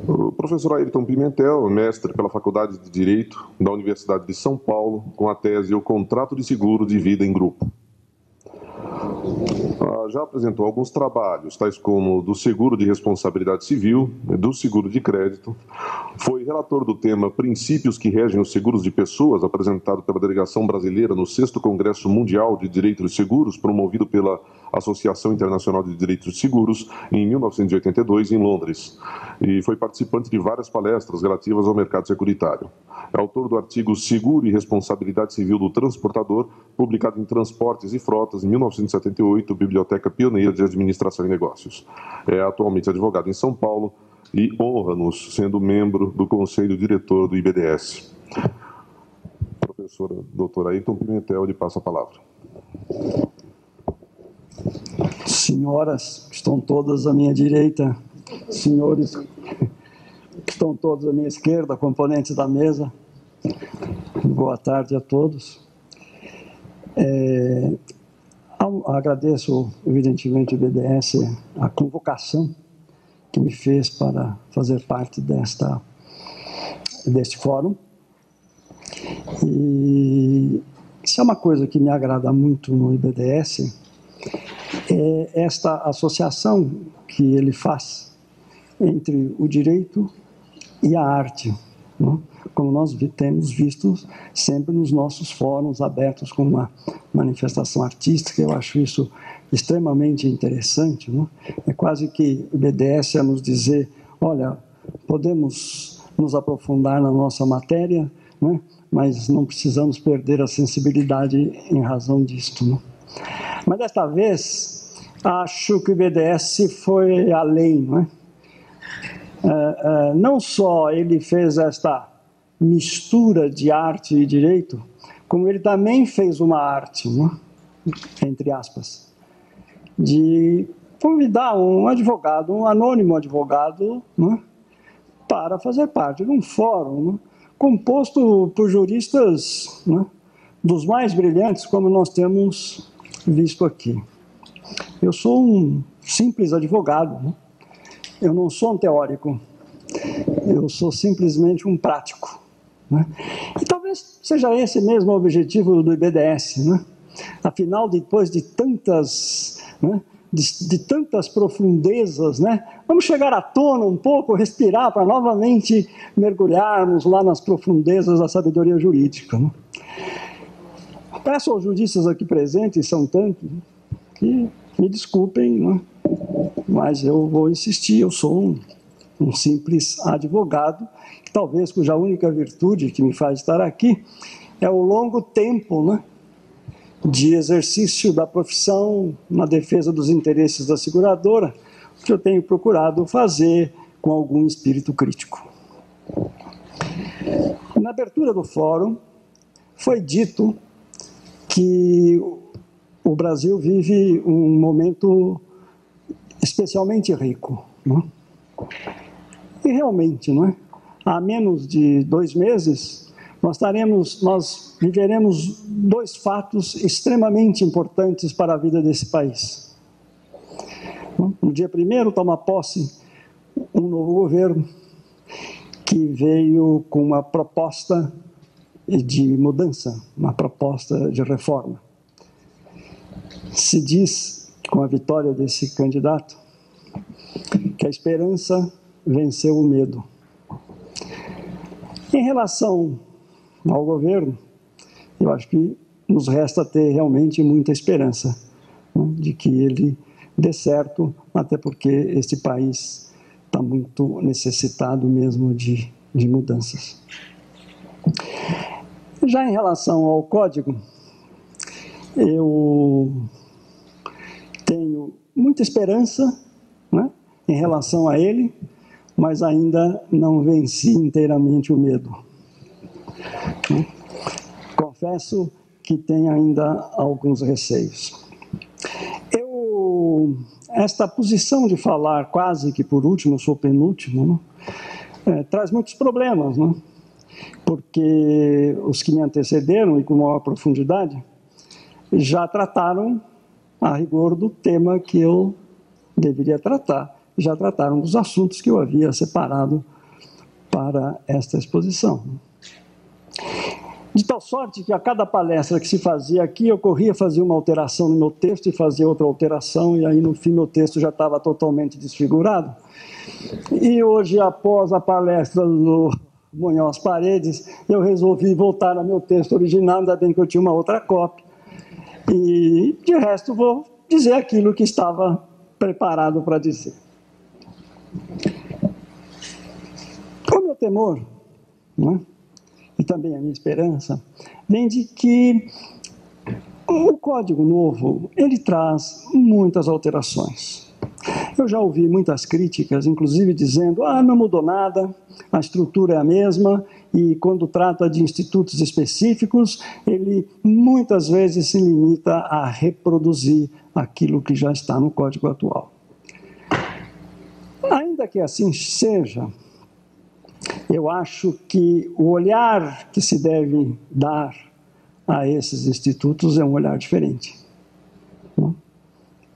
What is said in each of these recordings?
O professor Ayrton Pimentel, mestre pela Faculdade de Direito da Universidade de São Paulo, com a tese O Contrato de Seguro de Vida em Grupo. Já apresentou alguns trabalhos, tais como do seguro de responsabilidade civil, do seguro de crédito. Foi relator do tema Princípios que regem os seguros de pessoas, apresentado pela delegação brasileira no 6º Congresso Mundial de Direito dos Seguros, promovido pela Associação Internacional de Direitos de Seguros, em 1982, em Londres. E foi participante de várias palestras relativas ao mercado securitário. É autor do artigo Seguro e Responsabilidade Civil do Transportador, publicado em Transportes e Frotas, em 1978, Biblioteca Pioneira de Administração e Negócios. É atualmente advogado em São Paulo e honra-nos sendo membro do Conselho Diretor do IBDS. Professora doutora Ayrton Pimentel, lhe passo a palavra. Senhoras que estão todas à minha direita, senhores que estão todos à minha esquerda, componentes da mesa, boa tarde a todos. Agradeço, evidentemente, ao IBDS a convocação que me fez para fazer parte deste fórum. E se é uma coisa que me agrada muito no IBDS, é esta associação que ele faz entre o direito e a arte, né? Como nós temos visto sempre nos nossos fóruns abertos com uma manifestação artística. Eu acho isso extremamente interessante, né? É quase que o IBDS a nos dizer, olha, podemos nos aprofundar na nossa matéria, né? Mas não precisamos perder a sensibilidade em razão disto, né? Mas desta vez, acho que o IBDS foi além, não é? Não só ele fez esta mistura de arte e direito, como ele também fez uma arte, né? Entre aspas, de convidar um advogado, um anônimo advogado, né? Para fazer parte de um fórum, né? Composto por juristas, né? Dos mais brilhantes, como nós temos visto aqui. Eu sou um simples advogado, né? Eu não sou um teórico, eu sou simplesmente um prático, né? E talvez seja esse mesmo o objetivo do IBDS, né? Afinal, depois de tantas, né? de tantas profundezas, né? Vamos chegar à tona um pouco, respirar para novamente mergulharmos lá nas profundezas da sabedoria jurídica, né? Peço aos juristas aqui presentes, são tantos, que me desculpem, né? Mas eu vou insistir, eu sou um simples advogado, que talvez cuja única virtude que me faz estar aqui é o longo tempo, né, de exercício da profissão na defesa dos interesses da seguradora, que eu tenho procurado fazer com algum espírito crítico. Na abertura do fórum, foi dito que o Brasil vive um momento especialmente rico, né? E realmente, não é? Há menos de 2 meses, nós viveremos 2 fatos extremamente importantes para a vida desse país. No dia 1º, toma posse um novo governo que veio com uma proposta de mudança, uma proposta de reforma. Se diz, com a vitória desse candidato, que a esperança venceu o medo. Em relação ao governo, eu acho que nos resta ter realmente muita esperança, né, de que ele dê certo, até porque este país está muito necessitado mesmo de mudanças. Já em relação ao código, eu tenho muita esperança, né, em relação a ele, mas ainda não venci inteiramente o medo. Confesso que tenho ainda alguns receios. Esta posição de falar quase que por último, sou penúltimo, né, traz muitos problemas, né, porque os que me antecederam e com maior profundidade já trataram a rigor do tema que eu deveria tratar, já trataram dos assuntos que eu havia separado para esta exposição. De tal sorte que a cada palestra que se fazia aqui, eu corria fazer uma alteração no meu texto e fazia outra alteração, e aí no fim meu texto já estava totalmente desfigurado. E hoje, após a palestra do Munhoz Paredes, eu resolvi voltar ao meu texto original, ainda bem que eu tinha uma outra cópia. E, de resto, vou dizer aquilo que estava preparado para dizer. O meu temor, não é? E também a minha esperança, vem de que o Código Novo, ele traz muitas alterações. Eu já ouvi muitas críticas, inclusive dizendo, não mudou nada, a estrutura é a mesma, e quando trata de institutos específicos, ele muitas vezes se limita a reproduzir aquilo que já está no Código atual. Ainda que assim seja, eu acho que o olhar que se deve dar a esses institutos é um olhar diferente.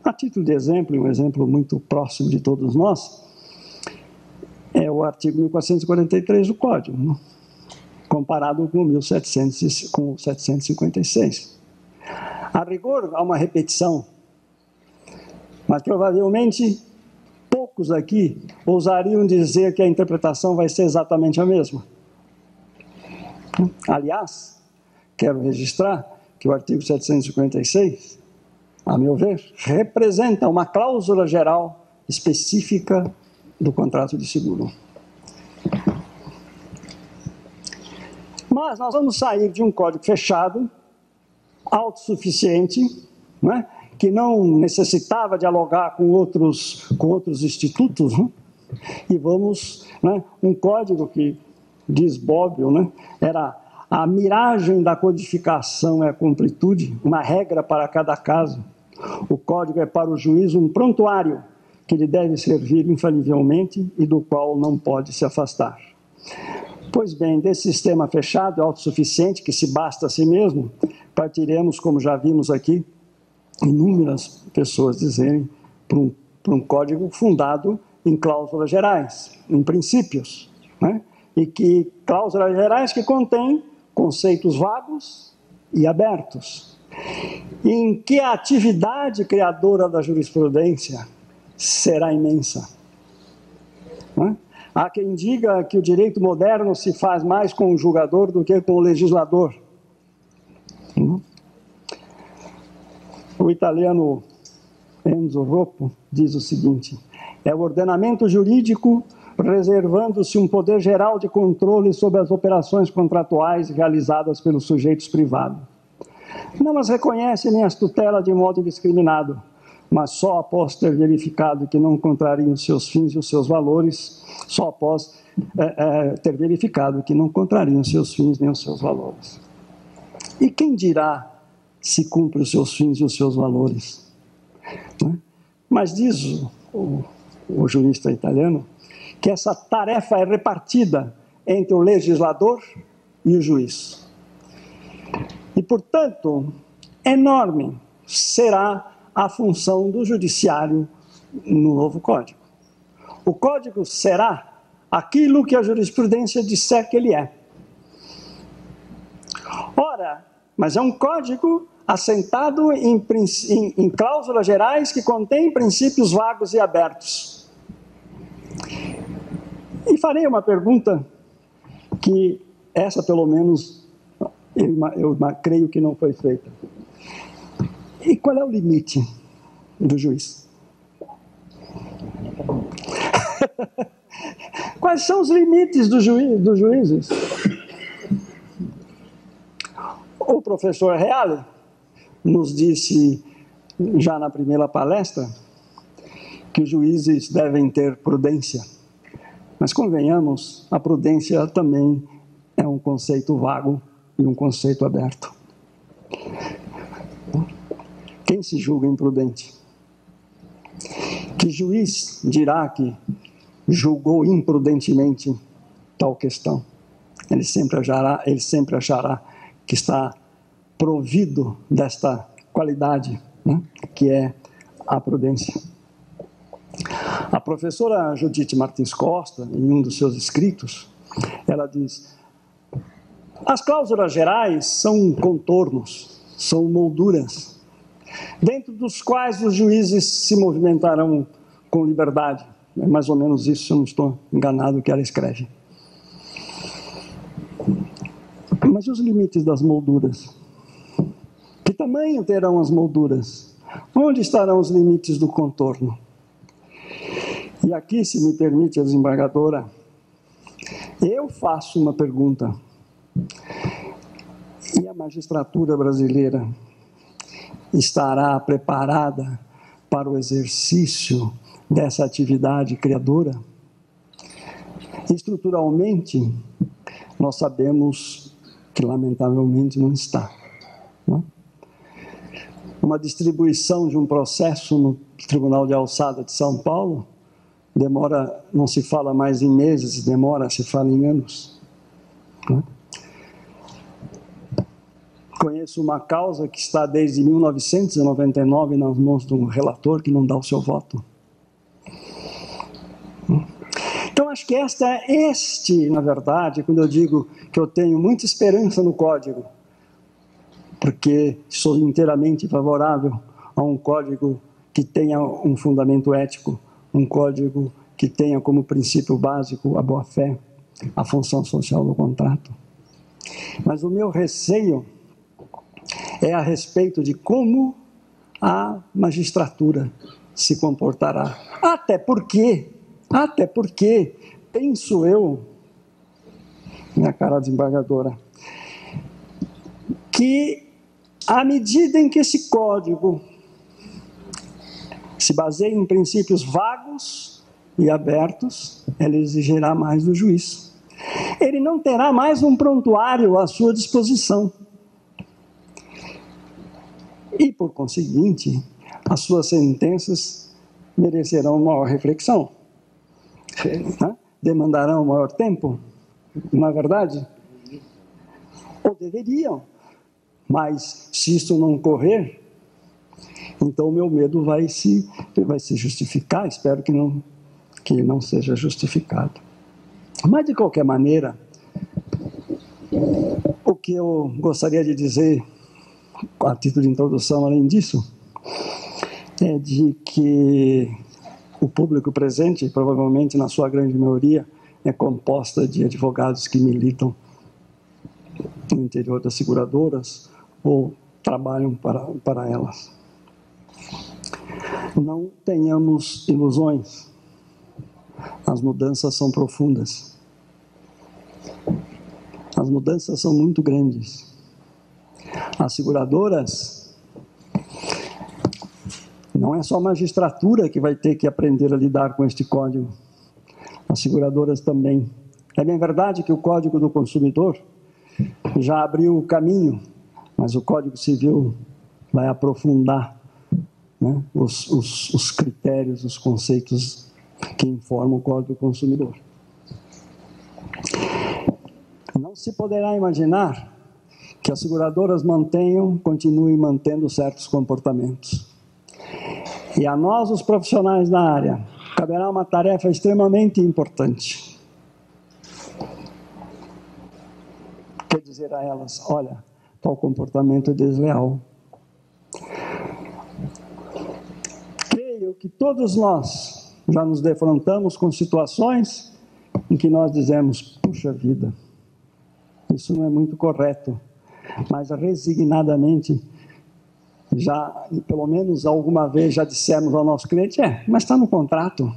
A título de exemplo, um exemplo muito próximo de todos nós, é o artigo 1443 do Código, comparado com o 756. A rigor, há uma repetição, mas provavelmente poucos aqui ousariam dizer que a interpretação vai ser exatamente a mesma. Aliás, quero registrar que o artigo 756, a meu ver, representa uma cláusula geral específica do contrato de seguro. Mas nós vamos sair de um código fechado, autossuficiente, né, que não necessitava dialogar com outros institutos, né, e vamos, né, um código que, diz Bobbio, né, era a miragem da codificação é a completude, uma regra para cada caso. O código é para o juiz um prontuário que lhe deve servir infalivelmente e do qual não pode se afastar. Pois bem, desse sistema fechado e autossuficiente, que se basta a si mesmo, partiremos, como já vimos aqui, inúmeras pessoas dizerem, para um código fundado em cláusulas gerais, em princípios, né? E que cláusulas gerais que contêm conceitos vagos e abertos, em que a atividade criadora da jurisprudência será imensa. Né? Há quem diga que o direito moderno se faz mais com o julgador do que com o legislador. O italiano Enzo Roppo diz o seguinte: é o ordenamento jurídico reservando-se um poder geral de controle sobre as operações contratuais realizadas pelos sujeitos privados. Não as reconhece nem as tutela de modo indiscriminado, mas só após ter verificado que não contrariam os seus fins e os seus valores, só após ter verificado que não contrariam os seus fins nem os seus valores. E quem dirá se cumpre os seus fins e os seus valores? Né? Mas diz o jurista italiano que essa tarefa é repartida entre o legislador e o juiz. E, portanto, enorme será a função do judiciário no novo Código. O Código será aquilo que a jurisprudência disser que ele é. Ora, mas é um código assentado em cláusulas gerais que contêm princípios vagos e abertos. E farei uma pergunta que essa, pelo menos, eu creio que não foi feita. E qual é o limite do juiz? Quais são os limites dos juízes? O professor Reale nos disse, já na primeira palestra, que os juízes devem ter prudência. Mas, convenhamos, a prudência também é um conceito vago e um conceito aberto. Quem se julga imprudente? Que juiz dirá que julgou imprudentemente tal questão? Ele sempre achará que está provido desta qualidade, né, que é a prudência. A professora Judite Martins Costa, em um dos seus escritos, ela diz: as cláusulas gerais são contornos, são molduras, dentro dos quais os juízes se movimentarão com liberdade. É mais ou menos isso, se eu não estou enganado, que ela escreve. Mas e os limites das molduras? Que tamanho terão as molduras? Onde estarão os limites do contorno? E aqui, se me permite, a desembargadora, eu faço uma pergunta. E a magistratura brasileira estará preparada para o exercício dessa atividade criadora? Estruturalmente, nós sabemos que, lamentavelmente, não está. Não? Uma distribuição de um processo no Tribunal de Alçada de São Paulo demora, não se fala mais em meses, demora, se fala em anos. Não? Conheço uma causa que está desde 1999 nas mãos de um relator que não dá o seu voto. Então, acho que na verdade, quando eu digo que eu tenho muita esperança no Código, porque sou inteiramente favorável a um Código que tenha um fundamento ético, um Código que tenha como princípio básico a boa-fé, a função social do contrato. Mas o meu receio é a respeito de como a magistratura se comportará. Até porque, penso eu, minha cara desembargadora, que à medida em que esse código se baseia em princípios vagos e abertos, ele exigirá mais do juiz. Ele não terá mais um prontuário à sua disposição. E, por conseguinte, as suas sentenças merecerão maior reflexão. Né? Demandarão maior tempo, não é verdade? Ou deveriam. Mas, se isso não ocorrer, então o meu medo vai se justificar. Espero que não seja justificado. Mas, de qualquer maneira, o que eu gostaria de dizer, a título de introdução, além disso, é de que o público presente, provavelmente na sua grande maioria, é composta de advogados que militam no interior das seguradoras ou trabalham para elas. Não tenhamos ilusões. As mudanças são profundas. As mudanças são muito grandes. As seguradoras, não é só a magistratura que vai ter que aprender a lidar com este código. As seguradoras também. É bem verdade que o Código do Consumidor já abriu o caminho, mas o Código Civil vai aprofundar, né, os critérios, os conceitos que informam o Código do Consumidor. Não se poderá imaginar que as seguradoras continuem mantendo certos comportamentos. E a nós, os profissionais da área, caberá uma tarefa extremamente importante. Quer dizer a elas: olha, tal comportamento é desleal. Creio que todos nós já nos defrontamos com situações em que nós dizemos: puxa vida, isso não é muito correto. Mas resignadamente, já, pelo menos alguma vez, já dissemos ao nosso cliente: mas está no contrato.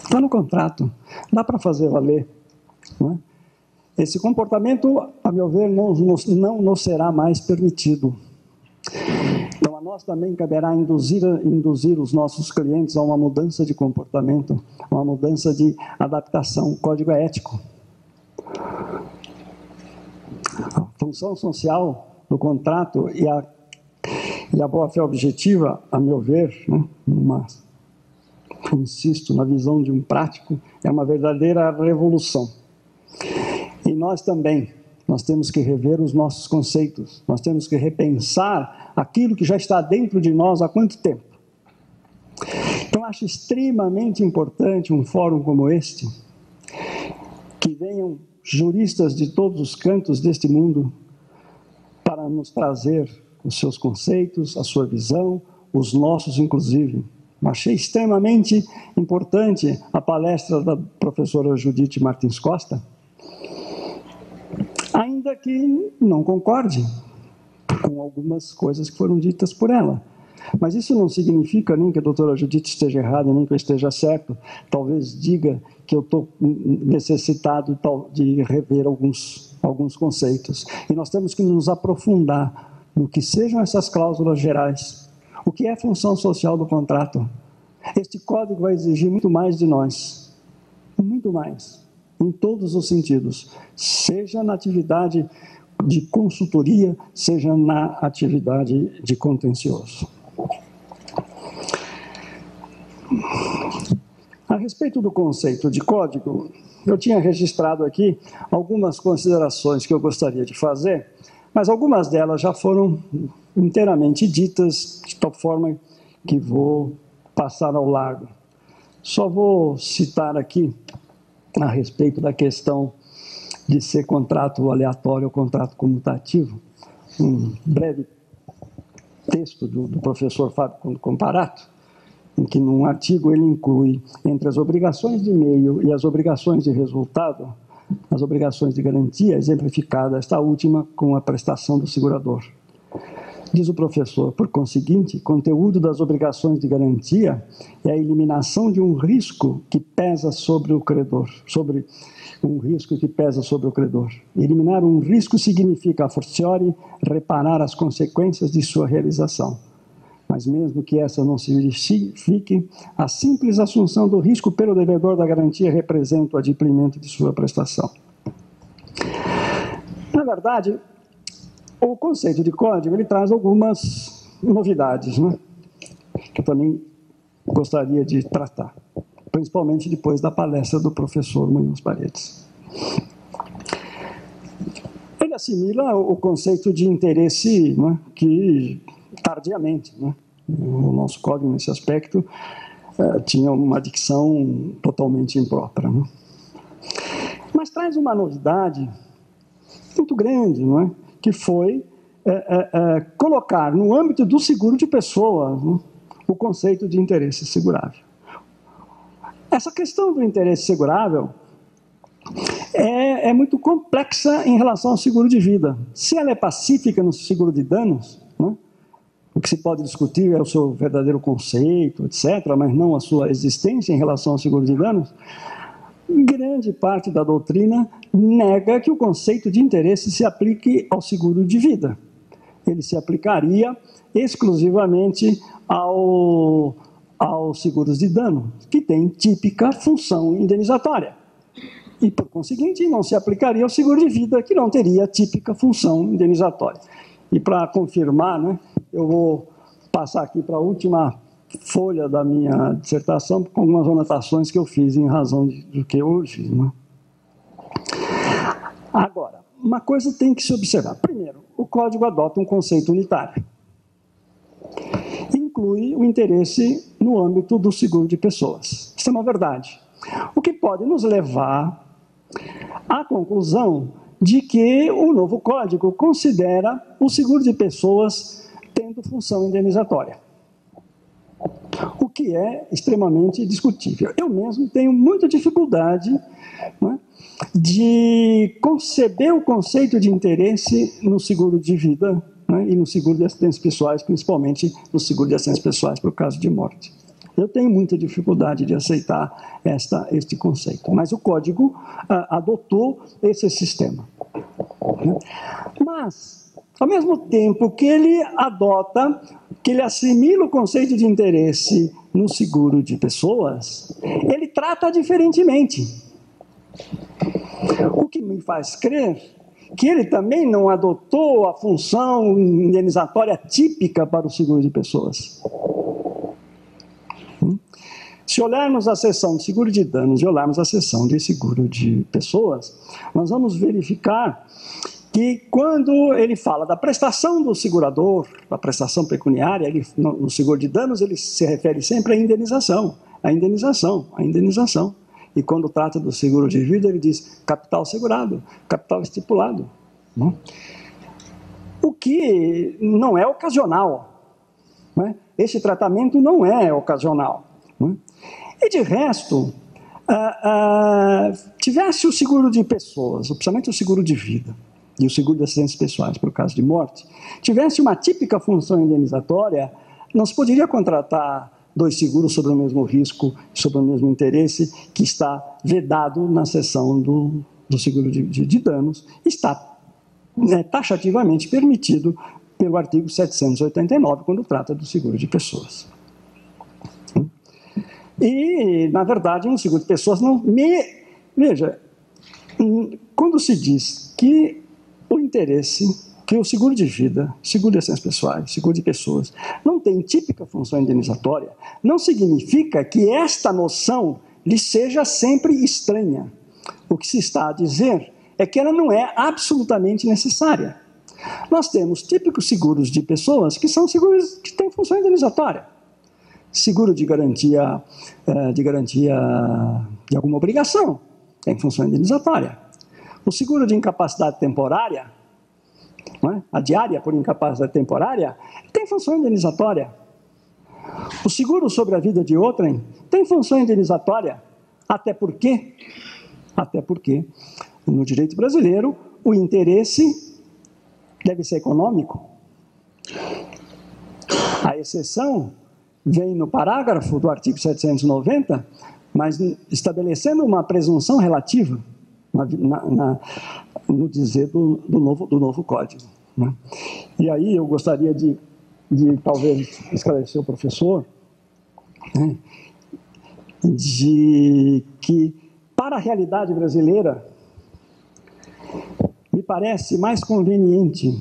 Está no contrato, dá para fazer valer. Não é? Esse comportamento, a meu ver, não nos será mais permitido. Então, a nós também caberá induzir os nossos clientes a uma mudança de comportamento, a uma mudança de adaptação. O código é ético. A função social do contrato e a boa-fé objetiva, a meu ver, né, insisto, na visão de um prático, é uma verdadeira revolução. E nós também, nós temos que rever os nossos conceitos, nós temos que repensar aquilo que já está dentro de nós há quanto tempo. Eu acho extremamente importante um fórum como este, que venham juristas de todos os cantos deste mundo para nos trazer os seus conceitos, a sua visão, os nossos, inclusive. Achei extremamente importante a palestra da professora Judite Martins Costa, ainda que não concorde com algumas coisas que foram ditas por ela. Mas isso não significa nem que a doutora Judite esteja errada, nem que eu esteja certo. Talvez diga que eu estou necessitado de rever alguns conceitos. E nós temos que nos aprofundar no que sejam essas cláusulas gerais. O que é função social do contrato? Este código vai exigir muito mais de nós. Muito mais. Em todos os sentidos. Seja na atividade de consultoria, seja na atividade de contencioso. A respeito do conceito de código, eu tinha registrado aqui algumas considerações que eu gostaria de fazer, mas algumas delas já foram inteiramente ditas, de tal forma que vou passar ao largo. Só vou citar aqui, a respeito da questão de ser contrato aleatório ou contrato comutativo, um breve texto do professor Fábio Comparato, em que num artigo ele inclui entre as obrigações de meio e as obrigações de resultado, as obrigações de garantia, exemplificada esta última com a prestação do segurador. Diz o professor, por conseguinte, conteúdo das obrigações de garantia é a eliminação de um risco que pesa sobre o credor, Eliminar um risco significa, a fortiori, reparar as consequências de sua realização. Mas mesmo que essa não se verifique, a simples assunção do risco pelo devedor da garantia representa o adimplemento de sua prestação. Na verdade, o conceito de código ele traz algumas novidades, né? Que eu também gostaria de tratar, principalmente depois da palestra do professor Munhoz Paredes. Ele assimila o conceito de interesse, né, que tardiamente, né, o nosso código nesse aspecto tinha uma dicção totalmente imprópria, né? Mas traz uma novidade muito grande, não é? Que foi colocar no âmbito do seguro de pessoas, né, o conceito de interesse segurável. Essa questão do interesse segurável é muito complexa em relação ao seguro de vida. Se ela é pacífica no seguro de danos, né, o que se pode discutir é o seu verdadeiro conceito, etc., mas não a sua existência em relação ao seguro de danos, grande parte da doutrina nega que o conceito de interesse se aplique ao seguro de vida. Ele se aplicaria exclusivamente aos seguros de dano, que tem típica função indenizatória. E, por conseguinte, não se aplicaria ao seguro de vida, que não teria típica função indenizatória. E, para confirmar, né, eu vou passar aqui para a última folha da minha dissertação, com algumas anotações que eu fiz em razão do que eu ouvi, né? Agora, uma coisa tem que se observar. Primeiro, o Código adota um conceito unitário. Inclui o interesse no âmbito do seguro de pessoas. Isso é uma verdade. O que pode nos levar à conclusão de que o novo Código considera o seguro de pessoas tendo função indenizatória, o que é extremamente discutível. Eu mesmo tenho muita dificuldade, né, de conceber o conceito de interesse no seguro de vida, né, e no seguro de acidentes pessoais, principalmente no seguro de acidentes pessoais por caso de morte. Eu tenho muita dificuldade de aceitar este conceito, mas o Código adotou esse sistema. Mas, ao mesmo tempo que ele adota, que ele assimila o conceito de interesse no seguro de pessoas, ele trata diferentemente. O que me faz crer que ele também não adotou a função indenizatória típica para o seguro de pessoas. Se olharmos a seção de seguro de danos e olharmos a seção de seguro de pessoas, nós vamos verificar que quando ele fala da prestação do segurador, da prestação pecuniária, no seguro de danos, ele se refere sempre à indenização, à indenização, à indenização. E quando trata do seguro de vida, ele diz capital segurado, capital estipulado. O que não é ocasional. Esse tratamento não é ocasional. E de resto, tivesse o seguro de pessoas, principalmente o seguro de vida, e o seguro de acidentes pessoais, por caso de morte, tivesse uma típica função indenizatória, não se poderia contratar dois seguros sobre o mesmo risco, sobre o mesmo interesse, que está vedado na seção do seguro de danos, está taxativamente permitido pelo artigo 789, quando trata do seguro de pessoas. E, na verdade, um seguro de pessoas não... Veja, quando se diz que o interesse, que o seguro de vida, seguro de acidentes pessoais, seguro de pessoas, não tem típica função indenizatória, não significa que esta noção lhe seja sempre estranha. O que se está a dizer é que ela não é absolutamente necessária. Nós temos típicos seguros de pessoas que são seguros que têm função indenizatória. Seguro de garantia de alguma obrigação tem função indenizatória. O seguro de incapacidade temporária, a diária por incapacidade temporária, tem função indenizatória. O seguro sobre a vida de outrem tem função indenizatória, até porque, no direito brasileiro, o interesse deve ser econômico. A exceção vem no parágrafo do artigo 790, mas estabelecendo uma presunção relativa, no dizer do novo Código. E aí eu gostaria de talvez esclarecer o professor, de que, para a realidade brasileira, me parece mais conveniente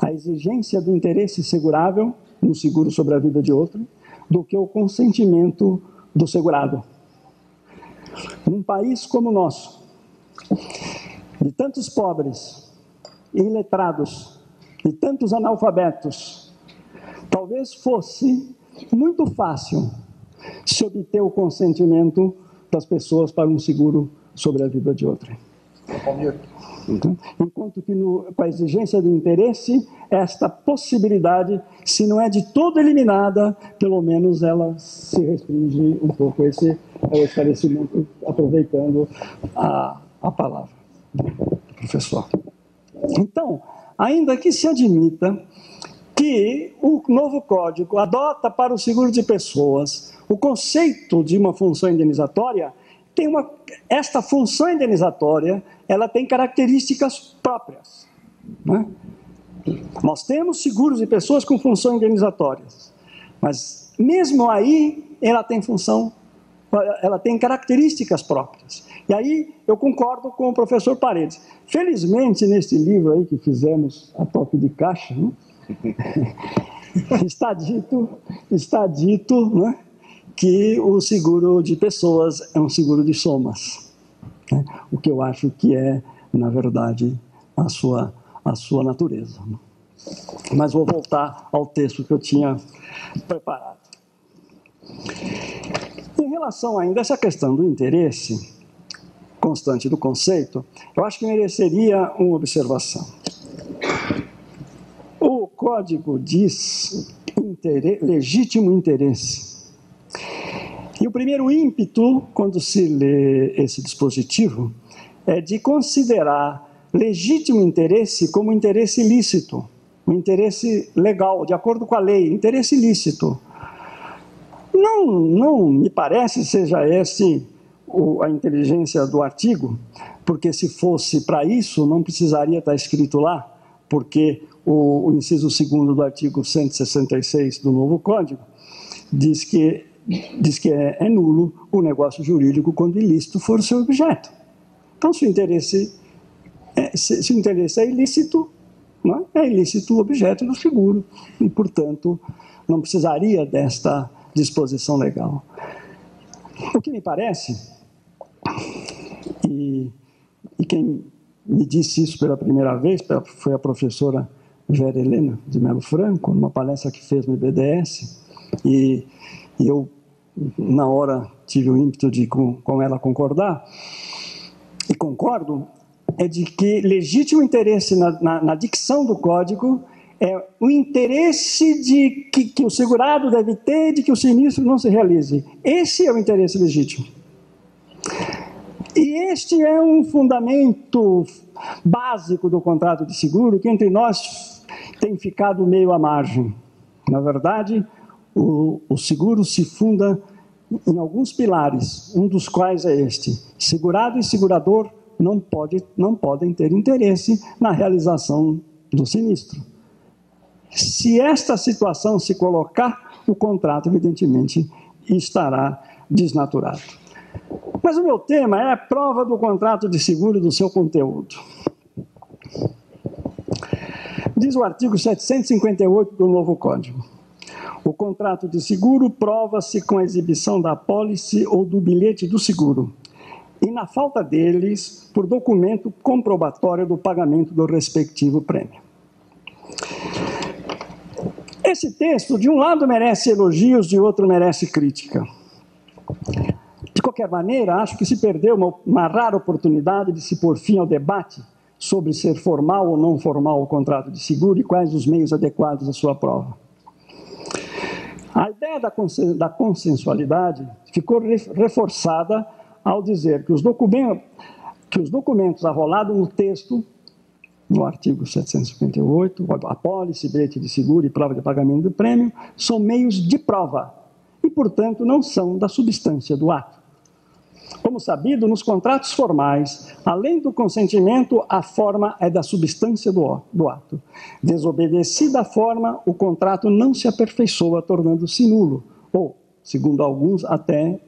a exigência do interesse segurável no seguro sobre a vida de outro do que o consentimento do segurado. Num país como o nosso, de tantos pobres, iletrados, de tantos analfabetos, talvez fosse muito fácil se obter o consentimento das pessoas para um seguro sobre a vida de outrem. Enquanto que com a exigência do interesse, esta possibilidade, se não é de todo eliminada, pelo menos ela se restringe um pouco. Esse é o esclarecimento, aproveitando a palavra do professor. Então, ainda que se admita que o novo Código adota para o seguro de pessoas o conceito de uma função indenizatória, esta função indenizatória ela tem características próprias. Nós temos seguros de pessoas com função indenizatórias, mas mesmo aí ela tem características próprias. E aí eu concordo com o professor Paredes. Felizmente, neste livro aí que fizemos a toque de caixa, está dito que o seguro de pessoas é um seguro de somas, o que eu acho que é, na verdade, a sua natureza. Mas vou voltar ao texto que eu tinha preparado. Em relação ainda a essa questão do interesse constante do conceito, eu acho que mereceria uma observação. O Código diz legítimo interesse. E o primeiro ímpeto, quando se lê esse dispositivo, é de considerar legítimo interesse como interesse lícito, um interesse legal, de acordo com a lei, interesse lícito. Não me parece seja esse a inteligência do artigo, porque se fosse para isso, não precisaria estar escrito lá, porque o inciso 2º do artigo 166 do novo Código diz que é nulo o negócio jurídico quando ilícito for o seu objeto. Então, se o interesse é ilícito, é ilícito o objeto do seguro, e, portanto, não precisaria desta disposição legal. O que me parece, e quem me disse isso pela primeira vez, foi a professora Vera Helena de Melo Franco, numa palestra que fez no IBDS, e eu, na hora, tive o ímpeto de com ela concordar, e concordo, é de que legítimo interesse na dicção do Código é o interesse que o segurado deve ter de que o sinistro não se realize. Esse é o interesse legítimo. E este é um fundamento básico do contrato de seguro que entre nós tem ficado meio à margem. Na verdade, o seguro se funda em alguns pilares, um dos quais é este: segurado e segurador não podem ter interesse na realização do sinistro. Se esta situação se colocar, o contrato, evidentemente, estará desnaturado. Mas o meu tema é a prova do contrato de seguro e do seu conteúdo. Diz o artigo 758 do novo Código: o contrato de seguro prova-se com a exibição da apólice ou do bilhete do seguro, e, na falta deles, por documento comprobatório do pagamento do respectivo prêmio. Esse texto, de um lado, merece elogios, de outro, merece crítica. De qualquer maneira, acho que se perdeu uma rara oportunidade de se pôr fim ao debate sobre ser formal ou não formal o contrato de seguro e quais os meios adequados à sua prova. A ideia da consensualidade ficou reforçada ao dizer que os documentos arrolados no texto, no artigo 758, apólice, bilhete de seguro e prova de pagamento do prêmio, são meios de prova e, portanto, não são da substância do ato. Como sabido, nos contratos formais, além do consentimento, a forma é da substância do ato. Desobedecida a forma, o contrato não se aperfeiçoa, tornando-se nulo, ou, segundo alguns, até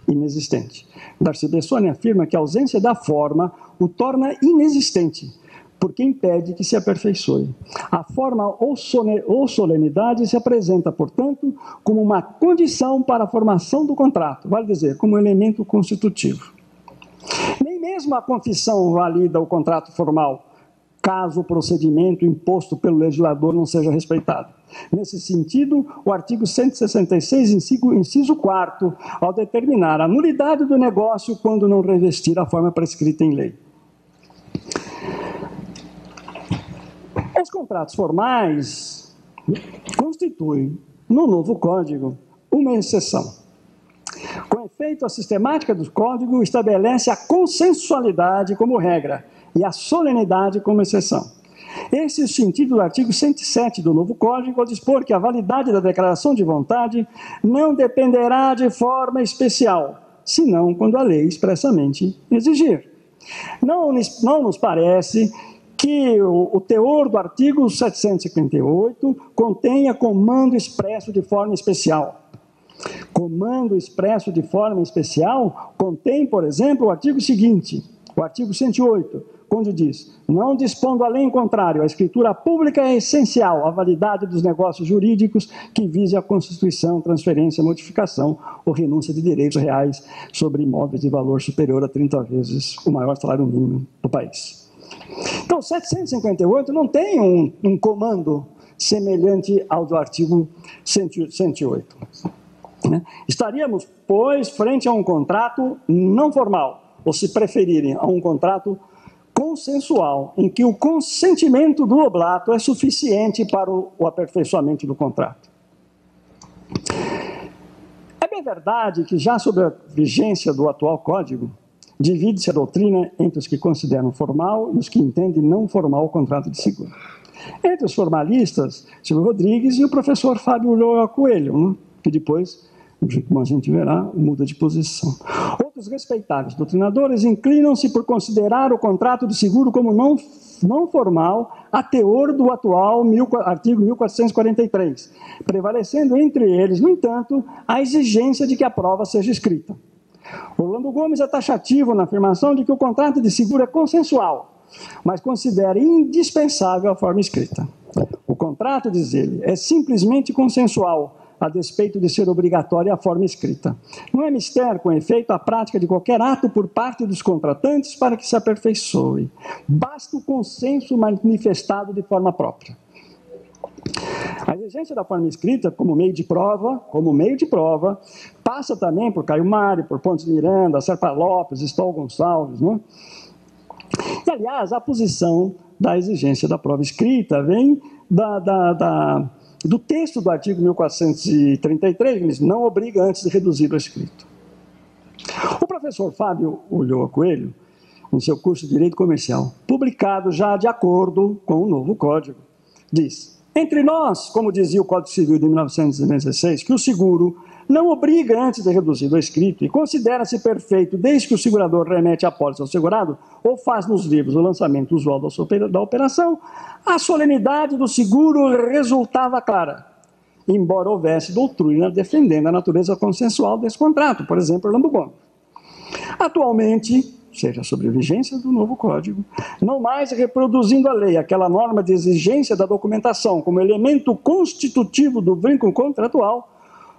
inexistente. Darcy Bessone afirma que a ausência da forma o torna inexistente, porque impede que se aperfeiçoe. A forma ou solenidade se apresenta, portanto, como uma condição para a formação do contrato, vale dizer, como elemento constitutivo. Nem mesmo a confissão valida o contrato formal, caso o procedimento imposto pelo legislador não seja respeitado. Nesse sentido, o artigo 166, inciso 4º, ao determinar a nulidade do negócio quando não revestir a forma prescrita em lei. Os contratos formais constituem, no novo Código, uma exceção. Com efeito, a sistemática do Código estabelece a consensualidade como regra e a solenidade como exceção. Esse é o sentido do artigo 107 do novo Código, ao dispor que a validade da declaração de vontade não dependerá de forma especial, senão quando a lei expressamente exigir. Não nos parece que o teor do artigo 758 contenha comando expresso de forma especial. Comando expresso de forma especial contém, por exemplo, o artigo seguinte, o artigo 108, quando diz: não dispondo a lei em contrário, a escritura pública é essencial à validade dos negócios jurídicos que vise a constituição, transferência, modificação ou renúncia de direitos reais sobre imóveis de valor superior a 30 vezes o maior salário mínimo do país. Então, 758 não tem um comando semelhante ao do artigo 108. Estaríamos, pois, frente a um contrato não formal, ou, se preferirem, a um contrato consensual, em que o consentimento do oblato é suficiente para o aperfeiçoamento do contrato. É bem verdade que, já sob a vigência do atual Código, divide-se a doutrina entre os que consideram formal e os que entendem não formal o contrato de seguro. Entre os formalistas, Silvio Rodrigues e o professor Fábio Loa Coelho, que depois, como a gente verá, muda de posição. Outros respeitáveis doutrinadores inclinam-se por considerar o contrato de seguro como não formal a teor do atual artigo 1443, prevalecendo entre eles, no entanto, a exigência de que a prova seja escrita. Orlando Gomes é taxativo na afirmação de que o contrato de seguro é consensual, mas considera indispensável a forma escrita. O contrato, diz ele, é simplesmente consensual, a despeito de ser obrigatória a forma escrita. Não é mister, com efeito, a prática de qualquer ato por parte dos contratantes para que se aperfeiçoe. Basta o consenso manifestado de forma própria. A exigência da forma escrita, como meio de prova, passa também por Caio Mário, por Pontes de Miranda, Serpa Lopes, Stoll Gonçalves, não é? E, aliás, a posição da exigência da prova escrita vem do texto do artigo 1433, que diz, não obriga antes de reduzir o escrito. O professor Fábio Ulloa Coelho, em seu curso de Direito Comercial, publicado já de acordo com o novo Código, diz: entre nós, como dizia o Código Civil de 1916, que o seguro não obriga antes de reduzir o escrito e considera-se perfeito desde que o segurador remete a apólice ao segurado ou faz nos livros o lançamento usual da operação, a solenidade do seguro resultava clara, embora houvesse doutrina defendendo a natureza consensual desse contrato, por exemplo, Orlando Gomes. Atualmente, seja sobre a vigência do novo Código, não mais reproduzindo a lei, aquela norma de exigência da documentação como elemento constitutivo do vínculo contratual,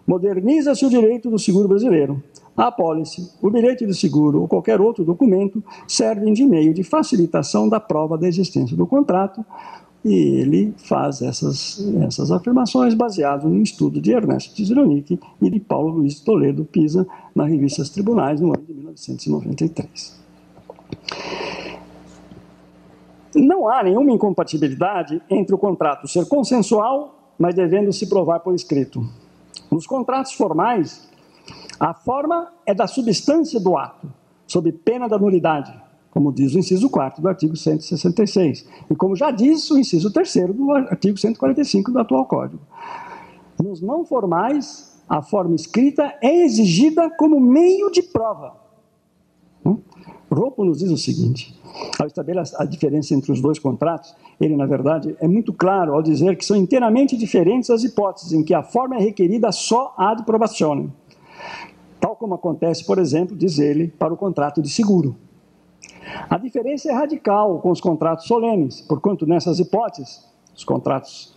moderniza-se o direito do seguro brasileiro. A apólice, o bilhete de seguro ou qualquer outro documento servem de meio de facilitação da prova da existência do contrato, e ele faz essas afirmações baseado no estudo de Ernesto Tzironic e de Paulo Luiz Toledo Pisa na revista Tribunais, no ano de 1993. Não há nenhuma incompatibilidade entre o contrato ser consensual, mas devendo se provar por escrito. Nos contratos formais, a forma é da substância do ato, sob pena da nulidade, como diz o inciso 4º do artigo 166, e como já diz o inciso 3º do artigo 145 do atual Código. Nos não formais, a forma escrita é exigida como meio de prova. Rocco nos diz o seguinte: ao estabelecer a diferença entre os dois contratos, ele, na verdade, é muito claro ao dizer que são inteiramente diferentes as hipóteses em que a forma é requerida só ad probationem, tal como acontece, por exemplo, diz ele, para o contrato de seguro. A diferença é radical com os contratos solenes, porquanto nessas hipóteses, os contratos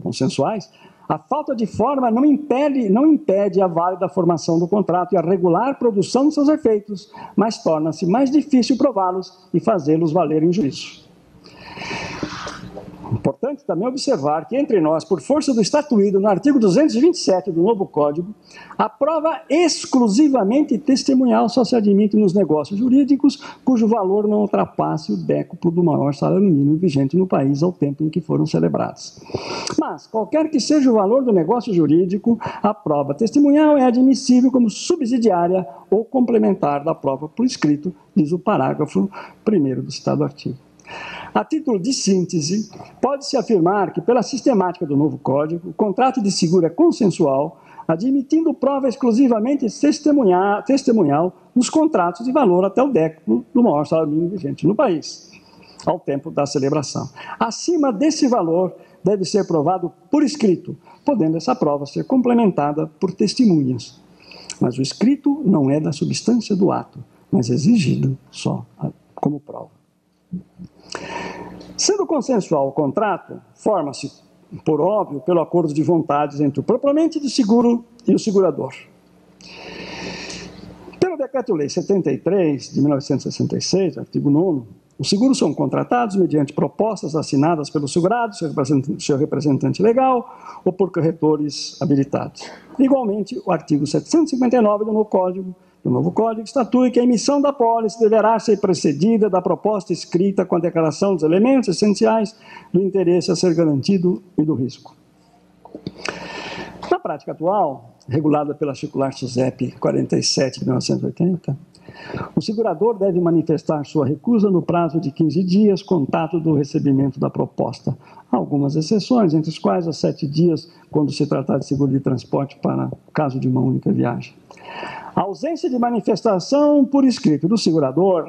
consensuais, a falta de forma não impede a válida formação do contrato e a regular produção de seus efeitos, mas torna-se mais difícil prová-los e fazê-los valer em juízo. Importante também observar que entre nós, por força do estatuído no artigo 227 do novo Código, a prova exclusivamente testemunhal só se admite nos negócios jurídicos cujo valor não ultrapasse o décuplo do maior salário mínimo vigente no país ao tempo em que foram celebrados. Mas, qualquer que seja o valor do negócio jurídico, a prova testemunhal é admissível como subsidiária ou complementar da prova por escrito, diz o parágrafo 1º do citado artigo. A título de síntese, pode-se afirmar que, pela sistemática do novo Código, o contrato de seguro é consensual, admitindo prova exclusivamente testemunhal nos contratos de valor até o décuplo do maior salário mínimo vigente no país, ao tempo da celebração. Acima desse valor, deve ser provado por escrito, podendo essa prova ser complementada por testemunhas. Mas o escrito não é da substância do ato, mas exigido só como prova. Sendo consensual o contrato, forma-se, por óbvio, pelo acordo de vontades entre o propriamente de seguro e o segurador. Pelo Decreto-Lei 73, de 1966, artigo 9º, os seguros são contratados mediante propostas assinadas pelo segurado, seu representante legal, ou por corretores habilitados. Igualmente, o artigo 759 do novo Código estatui que a emissão da apólice deverá ser precedida da proposta escrita com a declaração dos elementos essenciais do interesse a ser garantido e do risco. Na prática atual, regulada pela circular SUSEP 47 de 1980, o segurador deve manifestar sua recusa no prazo de 15 dias, contato do recebimento da proposta. Há algumas exceções, entre as quais as 7 dias, quando se tratar de seguro de transporte para caso de uma única viagem. A ausência de manifestação por escrito do segurador,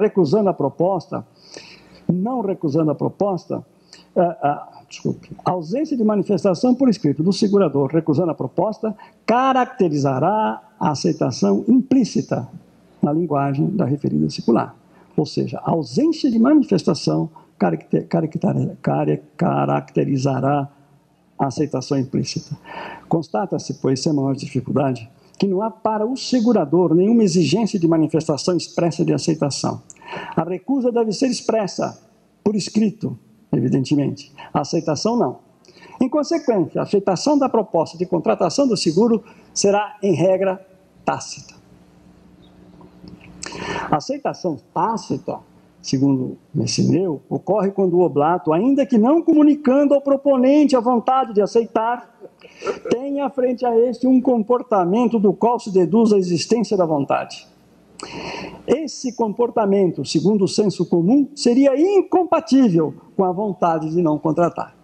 a ausência de manifestação por escrito do segurador recusando a proposta caracterizará a aceitação implícita na linguagem da referida circular. Ou seja, a ausência de manifestação caracterizará a aceitação implícita. Constata-se, pois, sem maior dificuldade, que não há para o segurador nenhuma exigência de manifestação expressa de aceitação. A recusa deve ser expressa, por escrito, evidentemente. A aceitação, não. Em consequência, a aceitação da proposta de contratação do seguro será, em regra, tácita. A aceitação tácita, segundo Messineu, ocorre quando o oblato, ainda que não comunicando ao proponente a vontade de aceitar, tenha frente a este um comportamento do qual se deduz a existência da vontade. Esse comportamento, segundo o senso comum, seria incompatível com a vontade de não contratar.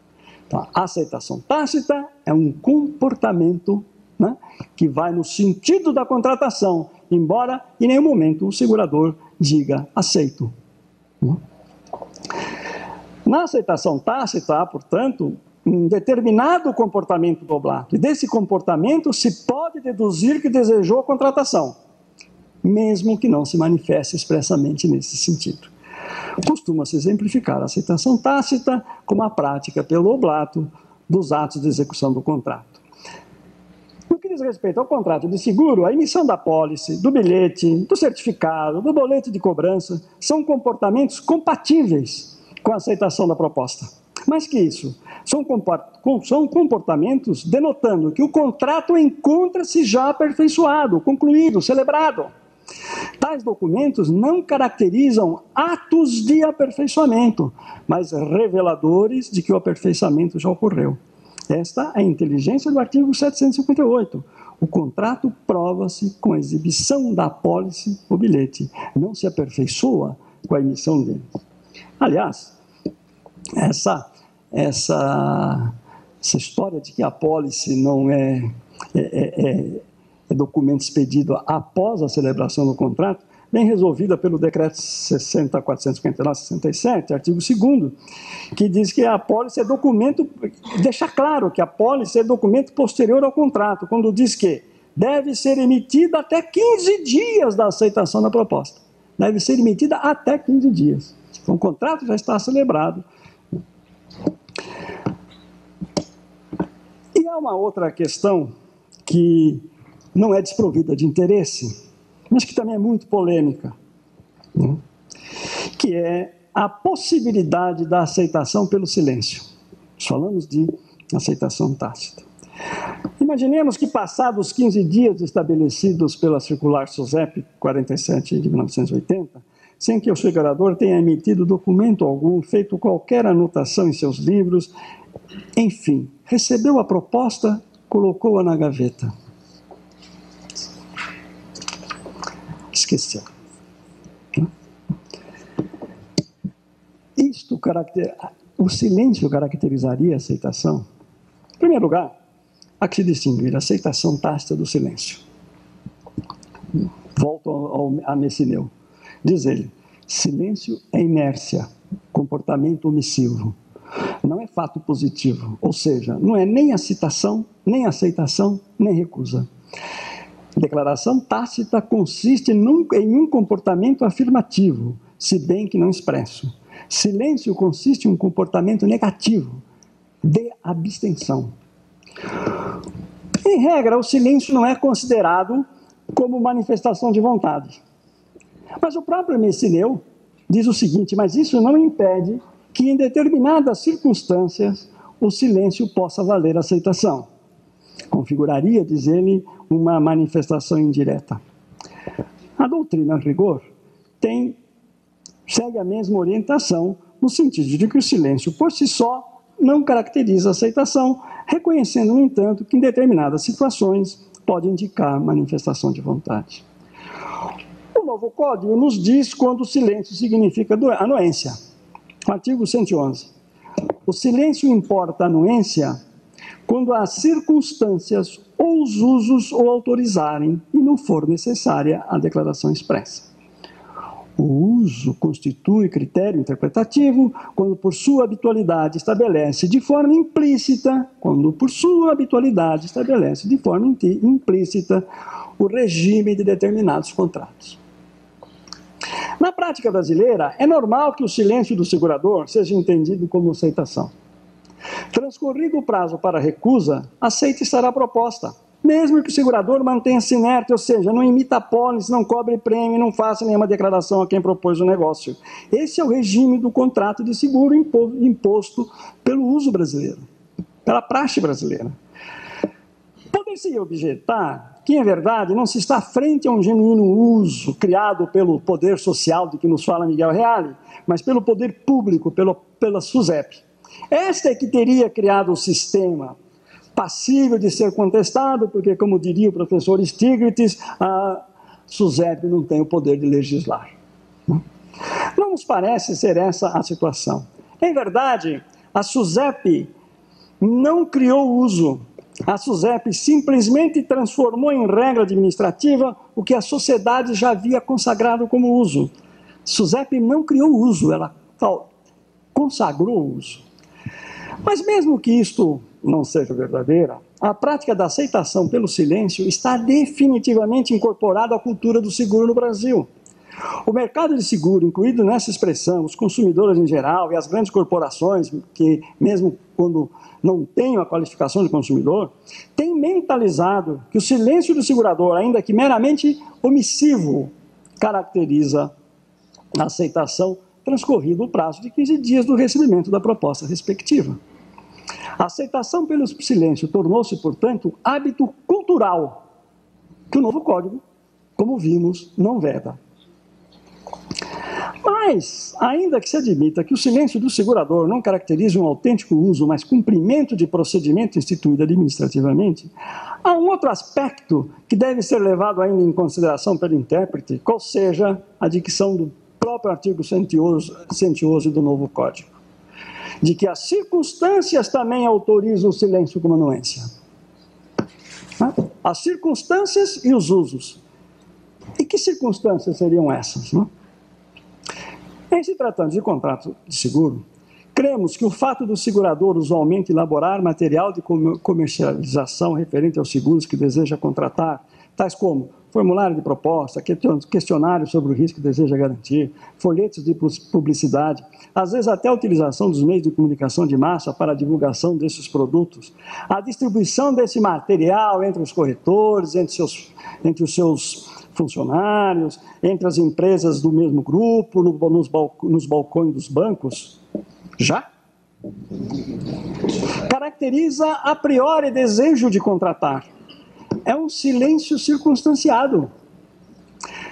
Então, a aceitação tácita é um comportamento, né, que vai no sentido da contratação, embora em nenhum momento o segurador diga aceito. Na aceitação tácita há, portanto, um determinado comportamento do oblato, e desse comportamento se pode deduzir que desejou a contratação, mesmo que não se manifeste expressamente nesse sentido. Costuma-se exemplificar a aceitação tácita como a prática pelo oblato dos atos de execução do contrato. No que diz respeito ao contrato de seguro, a emissão da apólice, do bilhete, do certificado, do boleto de cobrança, são comportamentos compatíveis com a aceitação da proposta. Mais que isso, são comportamentos denotando que o contrato encontra-se já aperfeiçoado, concluído, celebrado. Tais documentos não caracterizam atos de aperfeiçoamento, mas reveladores de que o aperfeiçoamento já ocorreu. Esta é a inteligência do artigo 758. O contrato prova-se com a exibição da apólice ou bilhete, não se aperfeiçoa com a emissão dele. Aliás, essa história de que a apólice não é documento expedido após a celebração do contrato, bem resolvida pelo decreto 60.459/67, artigo 2º, que diz que a apólice é documento, deixa claro que a apólice é documento posterior ao contrato, quando diz que deve ser emitida até 15 dias da aceitação da proposta. Deve ser emitida até 15 dias. Então, o contrato já está celebrado. E há uma outra questão que não é desprovida de interesse, mas que também é muito polêmica, né? Que é a possibilidade da aceitação pelo silêncio. Nós falamos de aceitação tácita. Imaginemos que, passados 15 dias estabelecidos pela circular SUSEP 47 de 1980, sem que o segurador tenha emitido documento algum, feito qualquer anotação em seus livros, enfim, recebeu a proposta, colocou-a na gaveta. Esqueceu. O silêncio caracterizaria a aceitação? Em primeiro lugar, há que se distinguir a aceitação tácita do silêncio. Volto a Messineu. Diz ele, silêncio é inércia, comportamento omissivo. Não é fato positivo, ou seja, não é nem aceitação, nem recusa. Declaração tácita consiste em um comportamento afirmativo, se bem que não expresso. Silêncio consiste em um comportamento negativo, de abstenção. Em regra, o silêncio não é considerado como manifestação de vontade. Mas o próprio Messineu diz o seguinte, mas isso não impede que em determinadas circunstâncias o silêncio possa valer aceitação. Configuraria, diz ele, uma manifestação indireta. A doutrina, a rigor, segue a mesma orientação, no sentido de que o silêncio, por si só, não caracteriza a aceitação, reconhecendo, no entanto, que em determinadas situações pode indicar manifestação de vontade. O novo Código nos diz quando o silêncio significa anuência. Artigo 111. O silêncio importa anuência quando as circunstâncias ou os usos o autorizarem e não for necessária a declaração expressa. O uso constitui critério interpretativo quando por sua habitualidade estabelece de forma implícita, o regime de determinados contratos. Na prática brasileira, é normal que o silêncio do segurador seja entendido como aceitação. Transcorrido o prazo para a recusa, aceita estar a proposta, mesmo que o segurador mantenha-se inerte, ou seja, não emita apólice, não cobre prêmio, não faça nenhuma declaração a quem propôs o negócio. Esse é o regime do contrato de seguro imposto pelo uso brasileiro, pela praxe brasileira. Pode-se objetar que, em verdade, não se está frente a um genuíno uso criado pelo poder social de que nos fala Miguel Reale, mas pelo poder público, pela SUSEP. Esta é que teria criado o sistema passível de ser contestado, porque, como diria o professor Stiglitz, a SUSEP não tem o poder de legislar. Não nos parece ser essa a situação. Em verdade, a SUSEP não criou o uso. A SUSEP simplesmente transformou em regra administrativa o que a sociedade já havia consagrado como uso. SUSEP não criou o uso, ela consagrou o uso. Mas mesmo que isto não seja verdadeira, a prática da aceitação pelo silêncio está definitivamente incorporada à cultura do seguro no Brasil. O mercado de seguro, incluído nessa expressão, os consumidores em geral e as grandes corporações, que mesmo quando não têm a qualificação de consumidor, têm mentalizado que o silêncio do segurador, ainda que meramente omissivo, caracteriza a aceitação transcorrido o prazo de 15 dias do recebimento da proposta respectiva. A aceitação pelo silêncio tornou-se, portanto, hábito cultural, que o novo Código, como vimos, não veda. Mas, ainda que se admita que o silêncio do segurador não caracterize um autêntico uso, mas cumprimento de procedimento instituído administrativamente, há um outro aspecto que deve ser levado ainda em consideração pelo intérprete, qual seja a dicção do próprio artigo 111 do novo Código, de que as circunstâncias também autorizam o silêncio como anuência. As circunstâncias e os usos. E que circunstâncias seriam essas, não? Em se tratando de contrato de seguro, cremos que o fato do segurador usualmente elaborar material de comercialização referente aos seguros que deseja contratar, tais como formulário de proposta, questionário sobre o risco que deseja garantir, folhetos de publicidade, às vezes até a utilização dos meios de comunicação de massa para a divulgação desses produtos, a distribuição desse material entre os corretores, entre os seus funcionários, entre as empresas do mesmo grupo, nos balcões dos bancos, já caracteriza a priori desejo de contratar. É um silêncio circunstanciado.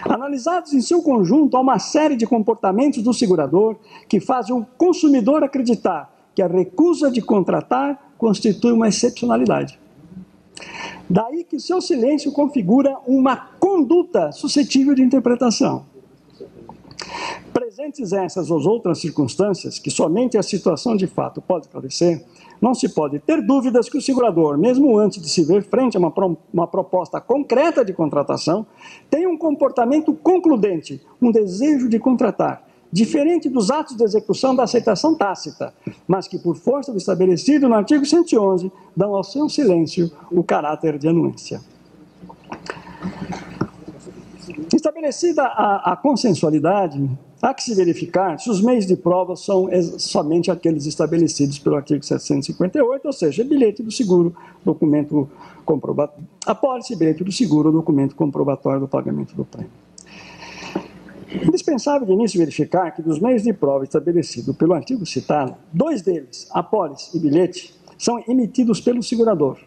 Analisados em seu conjunto, há uma série de comportamentos do segurador que fazem o consumidor acreditar que a recusa de contratar constitui uma excepcionalidade. Daí que seu silêncio configura uma conduta suscetível de interpretação. Presentes essas ou outras circunstâncias, que somente a situação de fato pode esclarecer, não se pode ter dúvidas que o segurador, mesmo antes de se ver frente a uma proposta concreta de contratação, tem um comportamento concludente, um desejo de contratar, diferente dos atos de execução da aceitação tácita, mas que, por força do estabelecido no artigo 111, dão ao seu silêncio o caráter de anuência. Estabelecida a consensualidade, há que se verificar se os meios de prova são somente aqueles estabelecidos pelo artigo 758, ou seja, bilhete do seguro, documento comprobatório, apólice, bilhete do seguro, documento comprobatório do pagamento do prêmio. Indispensável de início verificar que dos meios de prova estabelecidos pelo artigo citado, 2 deles, apólice e bilhete, são emitidos pelo segurador.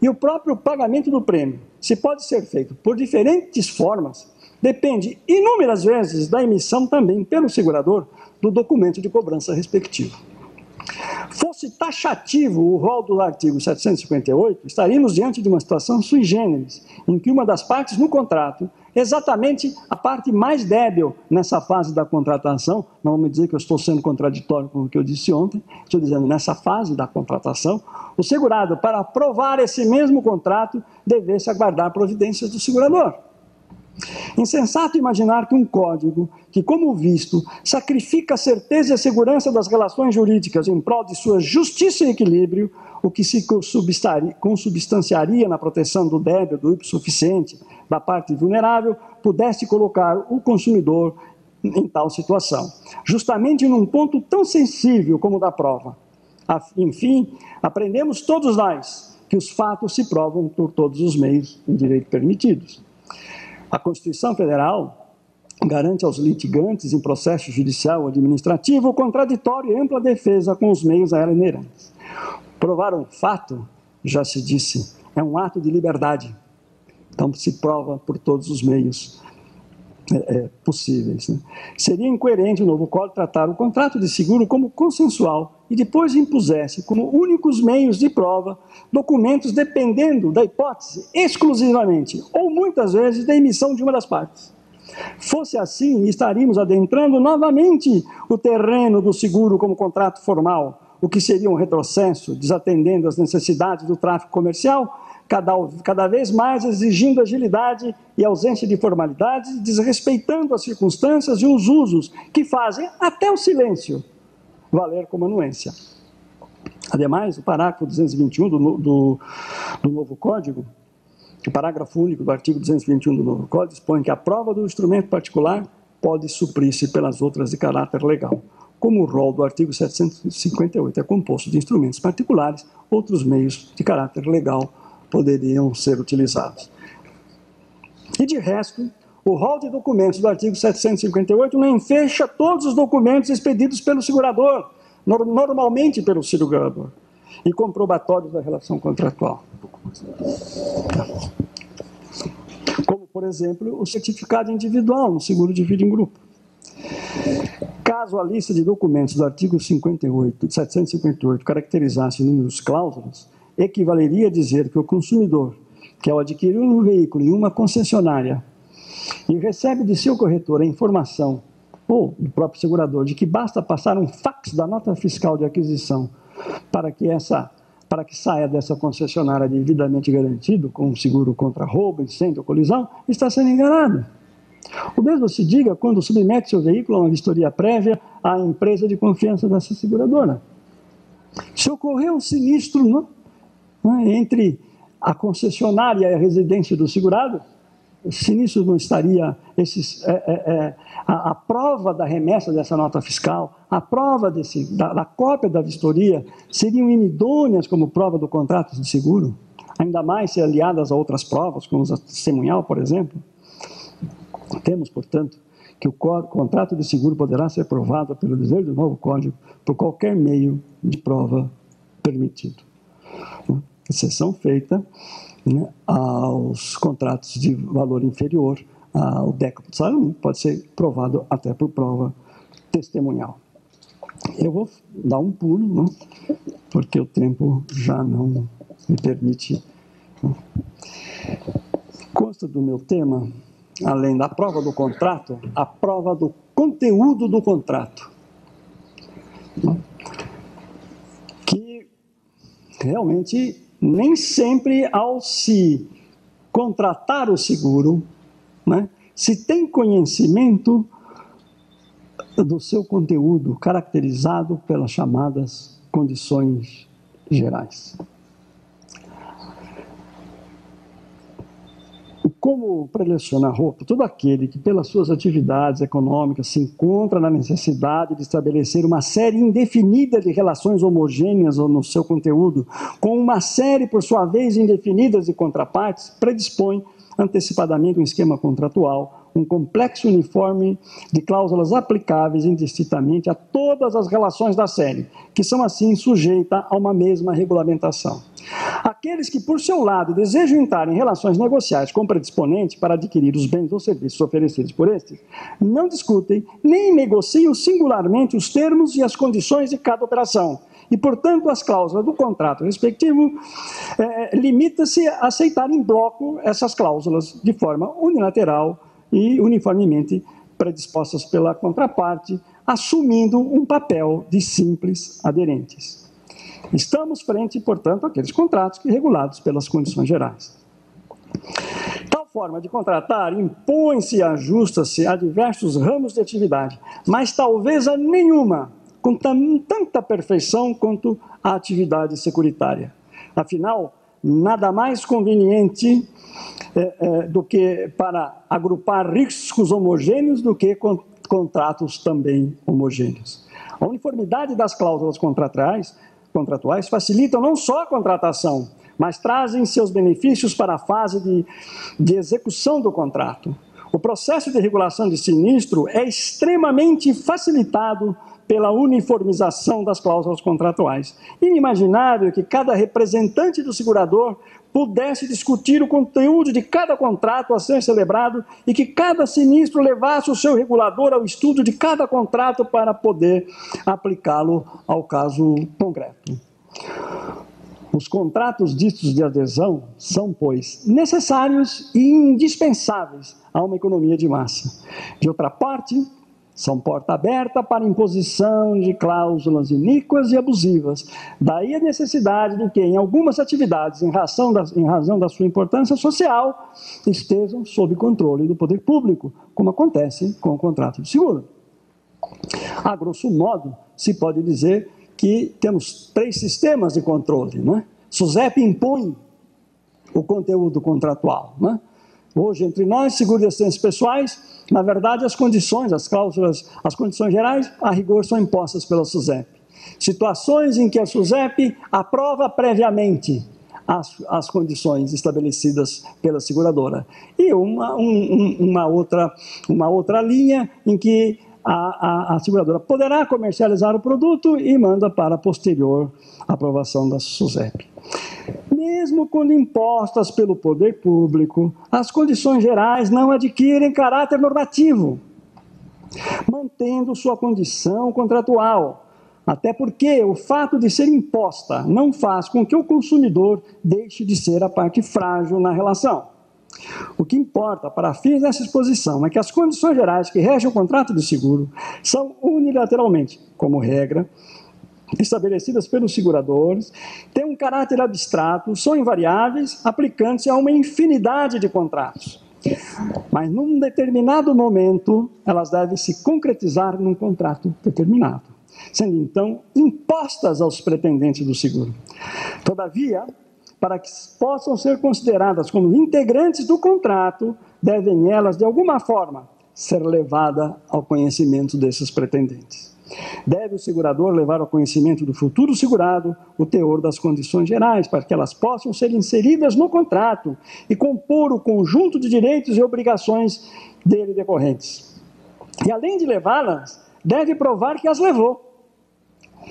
E o próprio pagamento do prêmio, se pode ser feito por diferentes formas, depende inúmeras vezes da emissão também pelo segurador do documento de cobrança respectivo. Fosse taxativo o rol do artigo 758, estaríamos diante de uma situação sui generis, em que uma das partes no contrato, exatamente a parte mais débil nessa fase da contratação, não vamos dizer que eu estou sendo contraditório com o que eu disse ontem, estou dizendo nessa fase da contratação, o segurado, para aprovar esse mesmo contrato, devesse aguardar providências do segurador. Insensato imaginar que um código que, como visto, sacrifica a certeza e a segurança das relações jurídicas em prol de sua justiça e equilíbrio, o que se consubstanciaria na proteção do débil, do hipossuficiente, da parte vulnerável, pudesse colocar o consumidor em tal situação. Justamente num ponto tão sensível como o da prova. Enfim, aprendemos todos nós que os fatos se provam por todos os meios em direito permitidos. A Constituição Federal garante aos litigantes em processo judicial ou administrativo contraditório e ampla defesa com os meios a ela inerentes. Provar um fato, já se disse, é um ato de liberdade. Então, se prova por todos os meios possíveis. Né? Seria incoerente o novo Código tratar o contrato de seguro como consensual e depois impusesse como únicos meios de prova documentos dependendo da hipótese exclusivamente ou muitas vezes da emissão de uma das partes. Fosse assim, estaríamos adentrando novamente o terreno do seguro como contrato formal, o que seria um retrocesso, desatendendo às necessidades do tráfico comercial, cada vez mais exigindo agilidade e ausência de formalidades, desrespeitando as circunstâncias e os usos que fazem até o silêncio valer como anuência. Ademais, o parágrafo 221 do novo Código, o parágrafo único do artigo 221 do novo Código, dispõe que a prova do instrumento particular pode suprir-se pelas outras de caráter legal. Como o rol do artigo 758 é composto de instrumentos particulares, outros meios de caráter legal poderiam ser utilizados. E de resto, o rol de documentos do artigo 758 não fecha todos os documentos expedidos pelo segurador, normalmente pelo segurador, e comprobatórios da relação contratual. Como, por exemplo, o certificado individual no seguro de vida em grupo. Caso a lista de documentos do artigo 758 caracterizasse números cláusulas, equivaleria a dizer que o consumidor, que ao adquirir um veículo em uma concessionária e recebe de seu corretor a informação, ou do próprio segurador, de que basta passar um fax da nota fiscal de aquisição para que saia dessa concessionária devidamente garantido, com um seguro contra roubo, incêndio ou colisão, está sendo enganado. O mesmo se diga quando submete seu veículo a uma vistoria prévia à empresa de confiança dessa seguradora. Se ocorrer um sinistro entre a concessionária e a residência do segurado, se nisso não estaria a prova da remessa dessa nota fiscal, a prova da cópia da vistoria, seriam inidôneas como prova do contrato de seguro, ainda mais se aliadas a outras provas, como a testemunhal, por exemplo. Temos, portanto, que o contrato de seguro poderá ser provado pelo dizer do novo Código por qualquer meio de prova permitido. Exceção feita aos contratos de valor inferior ao décimo salário mínimo, pode ser provado até por prova testemunhal. Eu vou dar um pulo, porque o tempo já não me permite. Consta do meu tema, além da prova do contrato, a prova do conteúdo do contrato, que realmente nem sempre ao se contratar o seguro, se tem conhecimento do seu conteúdo caracterizado pelas chamadas condições gerais. Como preleciona Ropo, todo aquele que pelas suas atividades econômicas se encontra na necessidade de estabelecer uma série indefinida de relações homogêneas no seu conteúdo, com uma série, por sua vez, indefinida de contrapartes, predispõe antecipadamente um esquema contratual, um complexo uniforme de cláusulas aplicáveis indistintamente a todas as relações da série, que são assim sujeitas a uma mesma regulamentação. Aqueles que, por seu lado, desejam entrar em relações negociais com o predisponente para adquirir os bens ou serviços oferecidos por estes, não discutem nem negociam singularmente os termos e as condições de cada operação, e, portanto, as cláusulas do contrato respectivo limita-se a aceitar em bloco essas cláusulas de forma unilateral e uniformemente predispostas pela contraparte, assumindo um papel de simples aderentes. Estamos frente, portanto, àqueles contratos que regulados pelas condições gerais. Tal forma de contratar impõe-se e ajusta-se a diversos ramos de atividade, mas talvez a nenhuma com tanta perfeição quanto a atividade securitária. Afinal, nada mais conveniente do que para agrupar riscos homogêneos do que contratos também homogêneos. A uniformidade das cláusulas contratuais contratuais facilitam não só a contratação, mas trazem seus benefícios para a fase de execução do contrato. O processo de regulação de sinistro é extremamente facilitado pela uniformização das cláusulas contratuais. Inimaginável que cada representante do segurador pudesse discutir o conteúdo de cada contrato a ser celebrado e que cada sinistro levasse o seu regulador ao estudo de cada contrato para poder aplicá-lo ao caso concreto. Os contratos ditos de adesão são, pois, necessários e indispensáveis a uma economia de massa. De outra parte, são porta aberta para imposição de cláusulas iníquas e abusivas. Daí a necessidade de que, em algumas atividades, em razão da sua importância social, estejam sob controle do poder público, como acontece com o contrato de seguro. A grosso modo, se pode dizer que temos 3 sistemas de controle, né? SUSEP impõe o conteúdo contratual, né? Hoje, entre nós, seguro de acidentes pessoais, na verdade, as condições, as cláusulas, as condições gerais, a rigor, são impostas pela SUSEP. Situações em que a SUSEP aprova previamente as condições estabelecidas pela seguradora. E uma outra linha em que a seguradora poderá comercializar o produto e manda para a posterior aprovação da SUSEP. Mesmo quando impostas pelo poder público, as condições gerais não adquirem caráter normativo, mantendo sua condição contratual, até porque o fato de ser imposta não faz com que o consumidor deixe de ser a parte frágil na relação. O que importa para fins dessa exposição é que as condições gerais que regem o contrato de seguro são unilateralmente, como regra, estabelecidas pelos seguradores, têm um caráter abstrato, são invariáveis, aplicando-se a uma infinidade de contratos. Mas, num determinado momento, elas devem se concretizar num contrato determinado, sendo, então, impostas aos pretendentes do seguro. Todavia, para que possam ser consideradas como integrantes do contrato, devem elas, de alguma forma, ser levadas ao conhecimento desses pretendentes. Deve o segurador levar ao conhecimento do futuro segurado o teor das condições gerais, para que elas possam ser inseridas no contrato e compor o conjunto de direitos e obrigações dele decorrentes. E, além de levá-las, deve provar que as levou.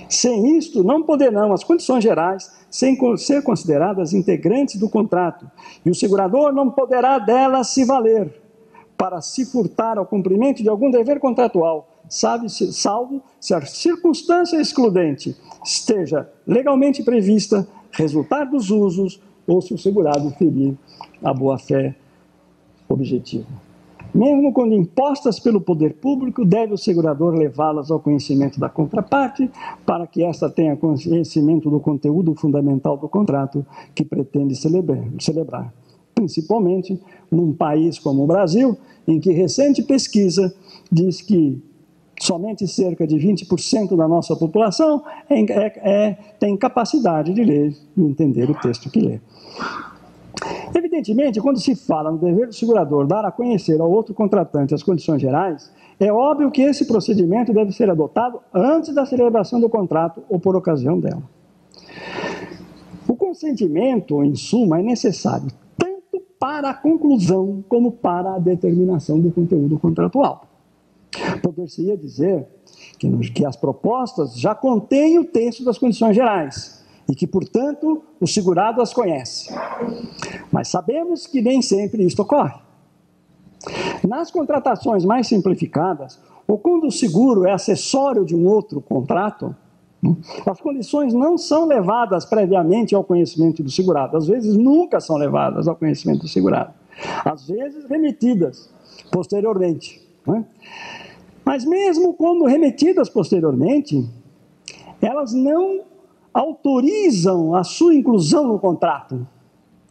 Sem isto, não poderão as condições gerais ser consideradas integrantes do contrato, e o segurador não poderá delas se valer para se furtar ao cumprimento de algum dever contratual, salvo se a circunstância excludente esteja legalmente prevista, resultar dos usos, ou se o segurado ferir a boa-fé objetiva. Mesmo quando impostas pelo poder público, deve o segurador levá-las ao conhecimento da contraparte, para que esta tenha conhecimento do conteúdo fundamental do contrato que pretende celebrar. Principalmente num país como o Brasil, em que recente pesquisa diz que somente cerca de 20% da nossa população tem capacidade de ler e entender o texto que lê. Evidentemente, quando se fala no dever do segurador dar a conhecer ao outro contratante as condições gerais, é óbvio que esse procedimento deve ser adotado antes da celebração do contrato ou por ocasião dela. O consentimento, em suma, é necessário tanto para a conclusão como para a determinação do conteúdo contratual. Poder-se-ia dizer que as propostas já contêm o texto das condições gerais, e que, portanto, o segurado as conhece. Mas sabemos que nem sempre isto ocorre. Nas contratações mais simplificadas, ou quando o seguro é acessório de um outro contrato, as condições não são levadas previamente ao conhecimento do segurado. Às vezes, nunca são levadas ao conhecimento do segurado. Às vezes, remetidas posteriormente. Né? Mas mesmo quando remetidas posteriormente, elas não autorizam a sua inclusão no contrato,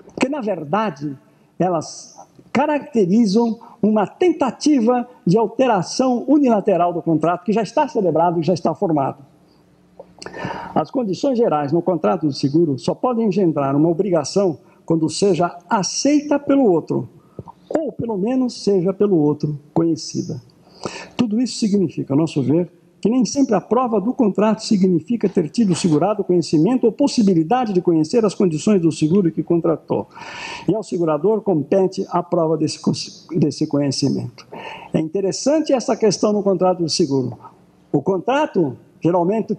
porque, na verdade, elas caracterizam uma tentativa de alteração unilateral do contrato que já está celebrado e já está formado. As condições gerais no contrato de seguro só podem engendrar uma obrigação quando seja aceita pelo outro, ou, pelo menos, seja pelo outro conhecida. Tudo isso significa, a nosso ver, que nem sempre a prova do contrato significa ter tido o segurado conhecimento ou possibilidade de conhecer as condições do seguro que contratou. E ao segurador compete a prova desse conhecimento. É interessante essa questão no contrato de seguro. O contrato, geralmente,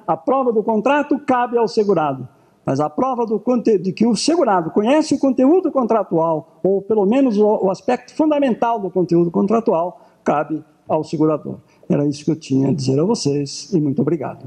a prova do contrato cabe ao segurado. Mas a prova de que o segurado conhece o conteúdo contratual, ou pelo menos o aspecto fundamental do conteúdo contratual, cabe ao segurador. Era isso que eu tinha a dizer a vocês, e muito obrigado.